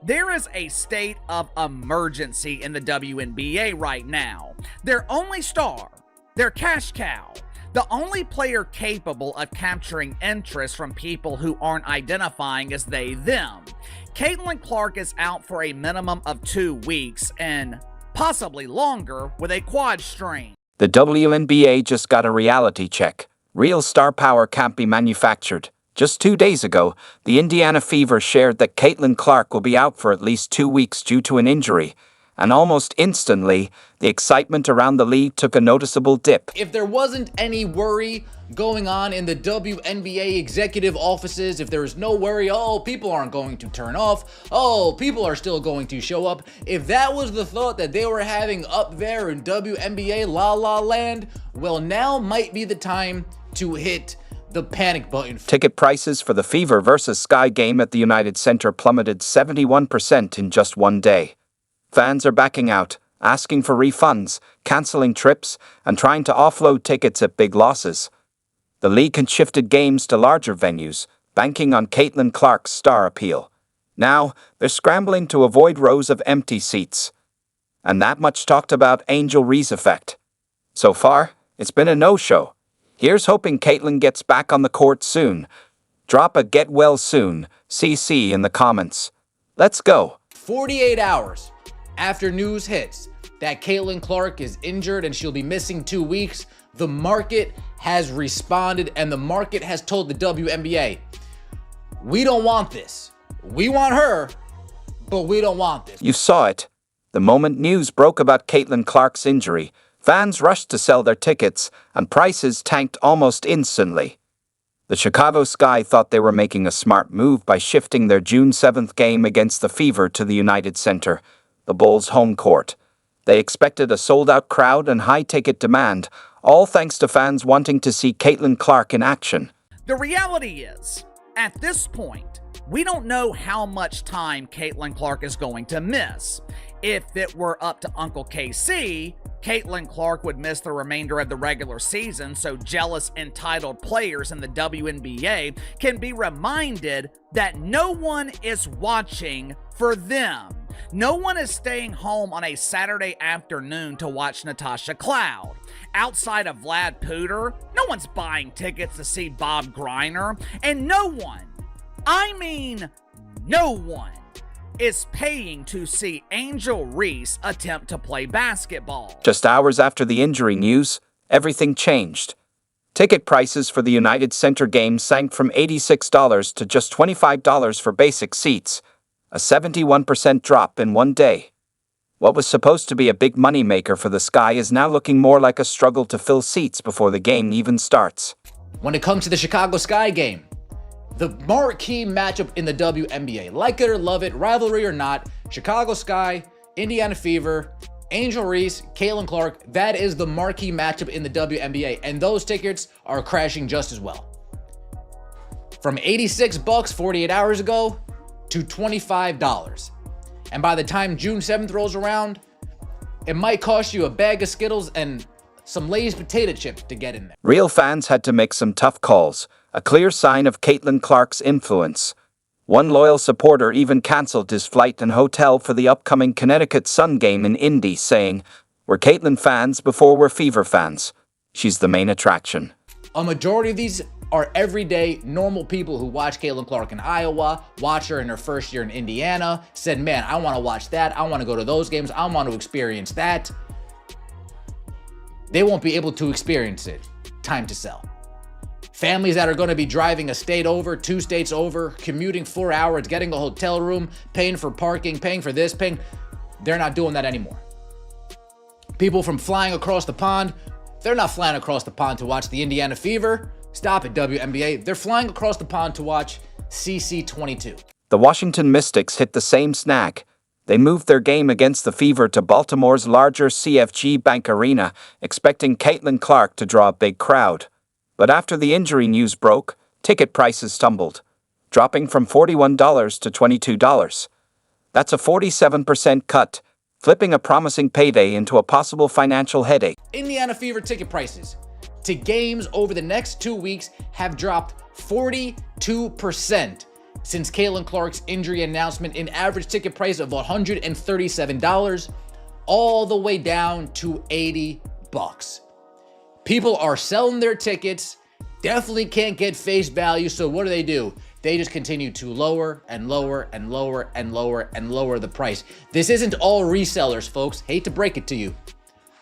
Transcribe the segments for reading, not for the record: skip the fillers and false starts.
There is a state of emergency in the WNBA right now. Their only star, their cash cow, the only player capable of capturing interest from people who aren't identifying as they, them. Caitlin Clark is out for a minimum of 2 weeks and possibly longer with a quad strain. The WNBA just got a reality check. Real star power can't be manufactured. Just 2 days ago, the Indiana Fever shared that Caitlin Clark will be out for at least 2 weeks due to an injury. And almost instantly, the excitement around the league took a noticeable dip. If there wasn't any worry going on in the WNBA executive offices, if there was no worry, oh, people aren't going to turn off, oh, people are still going to show up, if that was the thought that they were having up there in WNBA La La Land, well, now might be the time to hit the panic button. Ticket prices for the Fever versus Sky game at the United Center plummeted 71% in just 1 day. Fans are backing out, asking for refunds, canceling trips, and trying to offload tickets at big losses. The league had shifted games to larger venues, banking on Caitlin Clark's star appeal. Now, they're scrambling to avoid rows of empty seats. And that much talked about Angel Reese effect. So far, it's been a no-show. Here's hoping Caitlin gets back on the court soon. Drop a get well soon, CC in the comments. Let's go. 48 hours after news hits that Caitlin Clark is injured and she'll be missing 2 weeks, the market has responded and the market has told the WNBA, we don't want this. We want her, but we don't want this. You saw it. The moment news broke about Caitlin Clark's injury, fans rushed to sell their tickets and prices tanked almost instantly. The Chicago Sky thought they were making a smart move by shifting their June 7th game against the Fever to the United Center, the Bulls' home court. They expected a sold-out crowd and high ticket demand, all thanks to fans wanting to see Caitlin Clark in action. The reality is, at this point, we don't know how much time Caitlin Clark is going to miss. If it were up to Uncle KC, Caitlin Clark would miss the remainder of the regular season, so jealous, entitled players in the WNBA can be reminded that no one is watching for them. No one is staying home on a Saturday afternoon to watch Natasha Cloud. Outside of Vlad Pooter, no one's buying tickets to see Bob Griner, and no one, I mean no one, is paying to see Angel Reese attempt to play basketball. Just hours after the injury news, everything changed. Ticket prices for the United Center game sank from $86 to just $25 for basic seats, a 71% drop in 1 day. What was supposed to be a big moneymaker for the Sky is now looking more like a struggle to fill seats before the game even starts. When it comes to the Chicago Sky game, the marquee matchup in the WNBA, like it or love it, rivalry or not, Chicago Sky, Indiana Fever, Angel Reese, Caitlin Clark, that is the marquee matchup in the WNBA, and those tickets are crashing just as well. From $86 48 hours ago to $25. And by the time June 7th rolls around, it might cost you a bag of Skittles and some Lay's potato chips to get in there. Real fans had to make some tough calls, a clear sign of Caitlin Clark's influence. One loyal supporter even canceled his flight and hotel for the upcoming Connecticut Sun game in Indy, saying, "We're Caitlin fans before we're Fever fans. She's the main attraction." A majority of these are everyday, normal people who watch Caitlin Clark in Iowa, watch her in her first year in Indiana, said, man, I want to watch that. I want to go to those games. I want to experience that. They won't be able to experience it. Time to sell. Families that are going to be driving a state over, 2 states over, commuting 4 hours, getting a hotel room, paying for parking, paying for this, they're not doing that anymore. People from flying across the pond, they're not flying across the pond to watch the Indiana Fever. Stop it, WNBA. They're flying across the pond to watch CC22. The Washington Mystics hit the same snag. They moved their game against the Fever to Baltimore's larger CFG Bank Arena, expecting Caitlin Clark to draw a big crowd. But after the injury news broke, ticket prices tumbled, dropping from $41 to $22. That's a 47% cut, flipping a promising payday into a possible financial headache. Indiana Fever ticket prices to games over the next 2 weeks have dropped 42% since Caitlin Clark's injury announcement, an average ticket price of $137 all the way down to $80. People are selling their tickets, definitely can't get face value, so what do? They just continue to lower and lower and lower and lower and lower the price. This isn't all resellers, folks. Hate to break it to you.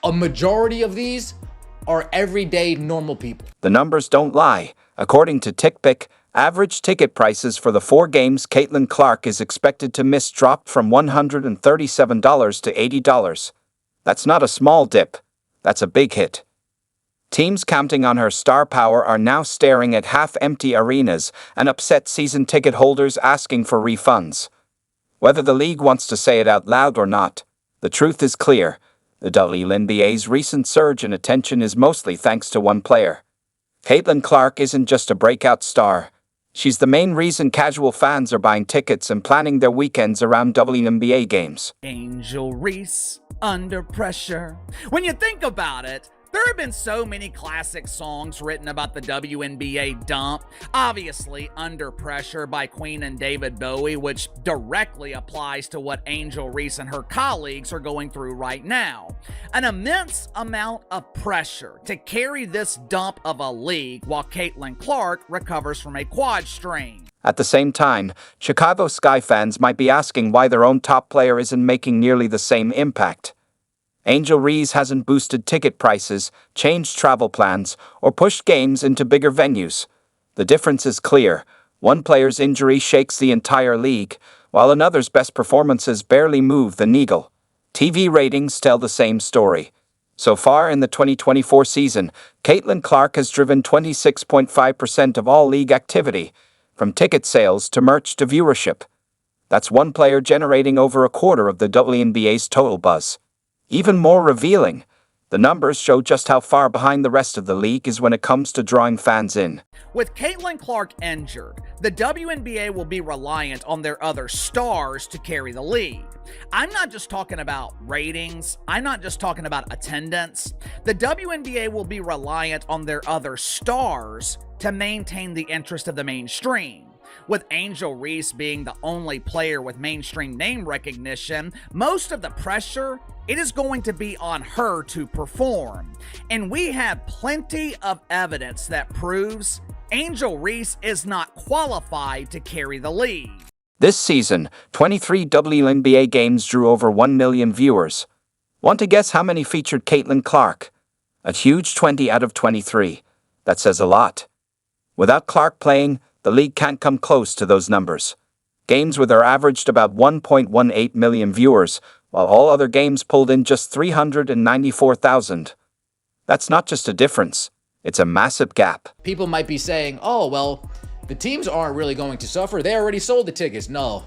A majority of these are everyday normal people. The numbers don't lie. According to TickPick, average ticket prices for the 4 games Caitlin Clark is expected to miss dropped from $137 to $80. That's not a small dip. That's a big hit. Teams counting on her star power are now staring at half-empty arenas and upset season ticket holders asking for refunds. Whether the league wants to say it out loud or not, the truth is clear. The WNBA's recent surge in attention is mostly thanks to one player. Caitlin Clark isn't just a breakout star. She's the main reason casual fans are buying tickets and planning their weekends around WNBA games. Angel Reese, Under Pressure. When you think about it, there have been so many classic songs written about the WNBA dump. Obviously, Under Pressure by Queen and David Bowie, which directly applies to what Angel Reese and her colleagues are going through right now. An immense amount of pressure to carry this dump of a league while Caitlin Clark recovers from a quad strain. At the same time, Chicago Sky fans might be asking why their own top player isn't making nearly the same impact. Angel Reese hasn't boosted ticket prices, changed travel plans, or pushed games into bigger venues. The difference is clear. One player's injury shakes the entire league, while another's best performances barely move the needle. TV ratings tell the same story. So far in the 2024 season, Caitlin Clark has driven 26.5% of all league activity, from ticket sales to merch to viewership. That's one player generating over a quarter of the WNBA's total buzz. Even more revealing, the numbers show just how far behind the rest of the league is when it comes to drawing fans in. With Caitlin Clark injured, the WNBA will be reliant on their other stars to carry the league. I'm not just talking about ratings, I'm not just talking about attendance. The WNBA will be reliant on their other stars to maintain the interest of the mainstream. With Angel Reese being the only player with mainstream name recognition, most of the pressure, it is going to be on her to perform. And we have plenty of evidence that proves Angel Reese is not qualified to carry the league. This season, 23 WNBA games drew over 1 million viewers. Want to guess how many featured Caitlin Clark? A huge 20 out of 23. That says a lot. Without Clark playing, the league can't come close to those numbers. Games with her averaged about 1.18 million viewers, while all other games pulled in just 394,000. That's not just a difference, it's a massive gap. People might be saying, oh, well, the teams aren't really going to suffer. They already sold the tickets. No.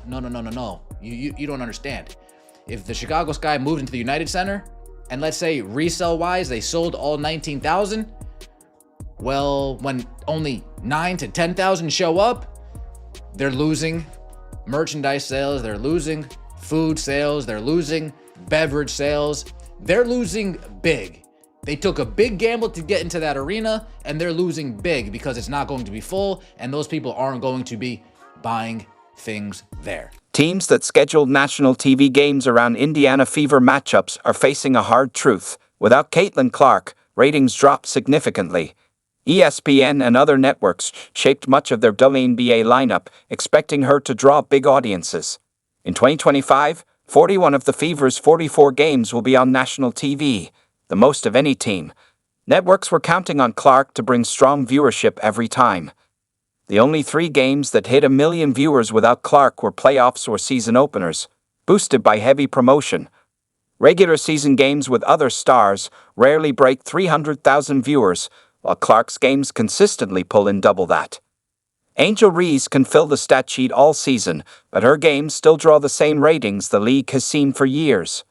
You don't understand. If the Chicago Sky moved into the United Center, and let's say resale-wise, they sold all 19,000, well, when only 9,000 to 10,000 show up, they're losing merchandise sales, they're losing food sales, they're losing beverage sales, they're losing big. They took a big gamble to get into that arena, and they're losing big because it's not going to be full, and those people aren't going to be buying things there. Teams that scheduled national TV games around Indiana Fever matchups are facing a hard truth. Without Caitlin Clark, ratings dropped significantly. ESPN and other networks shaped much of their WNBA lineup, expecting her to draw big audiences. In 2025, 41 of the Fever's 44 games will be on national TV, the most of any team. Networks were counting on Clark to bring strong viewership every time. The only 3 games that hit 1 million viewers without Clark were playoffs or season openers, boosted by heavy promotion. Regular season games with other stars rarely break 300,000 viewers, while Clark's games consistently pull in double that. Angel Reese can fill the stat sheet all season, but her games still draw the same ratings the league has seen for years.